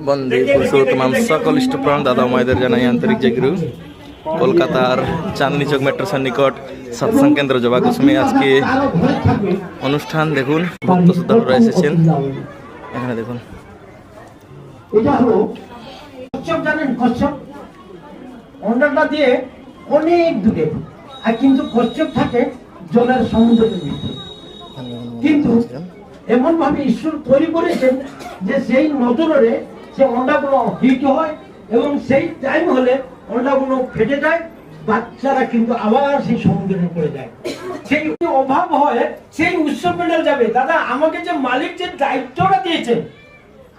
বন্দে পুরুষোত্তম সকল ইষ্টপ্রাণ দাদা মায়েদের জানাই আন্তরিক জয়গুরু। কলকাতার চাঁদনি চক মেট্রোর নিকট সৎসঙ্গ কেন্দ্র জবা কুসুমে আজকে অনুষ্ঠান। দেখুন ভক্ত শ্রদ্ধালুরা এসেছেন এখানে। দেখুন এটা হলো কচ্ছপ, জানেন কচ্ছপ অন্ডাটা দিয়ে অনেক দূরে, আর কিন্তু কচ্ছপ থাকে জলের সমুদ্রের ভিতরে। কিন্তু এমন ভাবে ঈশ্বর তৈরি করেছেন যে সেই নজরে সে অন্ডাগুলো হিট হয় এবং সেই টাইম হলে অন্ডাগুলো ফেটে যায়, বাচ্চারা কিন্তু আবার সেই সমুদ্রে পড়ে যায়। সেই অভাব হয়, সেই উৎসব মেডেল যাবে। দাদা আমাকে যে মালিক যে দায়িত্বটা দিয়েছেন,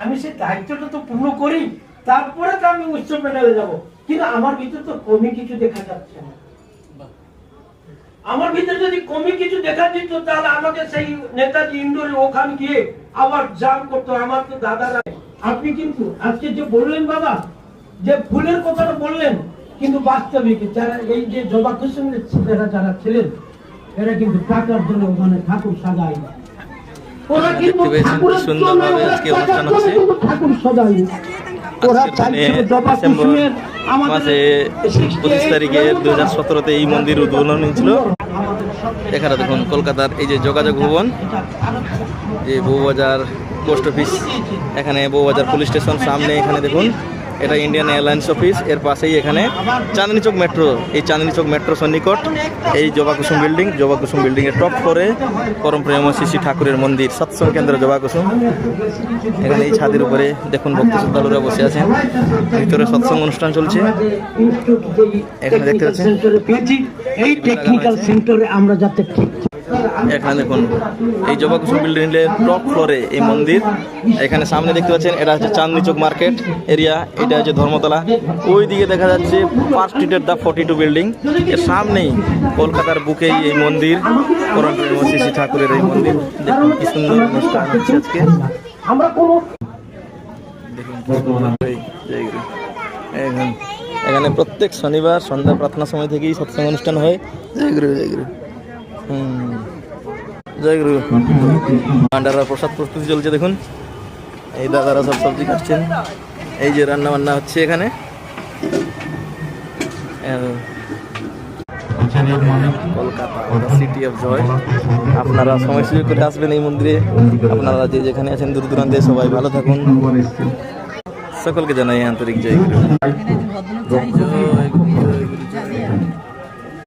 আমি সেই দায়িত্বটা তো পূর্ণ করি, তারপরে তো আমি উচ্চ প্যানেলে যাব। কিন্তু আমার ভিতরে তো কমি কিছু দেখা যাচ্ছে না। আমার ভিতরে যদি কমি কিছু দেখা দিত তাহলে আমাকে সেই নেতাজি ইন্ডোরে ওখানে গিয়ে আবার জাম করতো। আমার তো দাদারা, আপনি কিন্তু আজকে যে বললেন বাবা, যে ফুলের কথাটা বললেন, কিন্তু বাস্তবিক যারা এই যে জবা কুসুমের ছেলেরা যারা ছিলেন, এরা কিন্তু টাকার জন্য ওখানে ঠাকুর সাজায় না। ওরা কিন্তু সুন্দরভাবে আজকে অনুষ্ঠান হচ্ছে। ডিসেম্বর মাসে 25 তারিখে 2017-তে এই মন্দির উদ্বোধন হয়েছিল। এখানে দেখুন কলকাতার এই যে যোগাযোগ ভবন, যে বউবাজার পোস্ট অফিস, এখানে বউবাজার পুলিশ স্টেশন সামনে। এখানে দেখুন এটা ইন্ডিয়ান এয়ারলাইন্স অফিস, এর পাশেই এখানে চাঁদনি চক মেট্রো। এই চাঁদনি চক মেট্রো সন্নিকট এই জবা কুসুম বিল্ডিং। জবা কুসুম বিল্ডিং এর টপ ফ্লোরে পরম প্রেম শ্রী ঠাকুরের মন্দির সৎসঙ্গ কেন্দ্র জবা কুসুম। এখানে এই ছাদের উপরে দেখুন ভক্ত শ্রদ্ধালুরা বসে আছেন, ভিতরে সৎসঙ্গ অনুষ্ঠান চলছে। এখানে দেখতে পাচ্ছেন এই টেকনিক্যাল সেন্টারে আমরা যাতে ঠিক। এখানে দেখুন এই জবা কুসুম বিল্ডিং এর টপ ফ্লোরে এই মন্দির। এখানে সামনে দেখতে পাচ্ছেন এটা হচ্ছে চাঁদনি চক মার্কেট এরিয়া, এটা হচ্ছে ধর্মতলা। ওই দিকে দেখা যাচ্ছে পার্ক স্ট্রিটের দা 42 বিল্ডিং। এর সামনেই কলকাতার বুকেই এই মন্দির, পরম প্রেম শ্রী ঠাকুরের এই মন্দির। দেখুন কি সুন্দর অনুষ্ঠান হচ্ছে আজকে। দেখুন এখানে প্রত্যেক শনিবার সন্ধ্যা প্রার্থনা সময় থেকেই সৎসঙ্গ অনুষ্ঠান হয়। জয় গুরু, জয় গুরু। জয় গুরু। ভান্ডারার প্রসাদ প্রস্তুতি চলছে। দেখুন এই দাদারা সব সবজি কাটছেন, এই যে রান্না বান্না হচ্ছে এখানে। Kolkata city of joy. আপনারা সময় সুযোগ করে আসবেন এই মন্দিরে। আপনারা যে যেখানে আছেন দূর দূরান্তে সবাই ভালো থাকুন। সকলকে জানাই আন্তরিক জয় গুরু।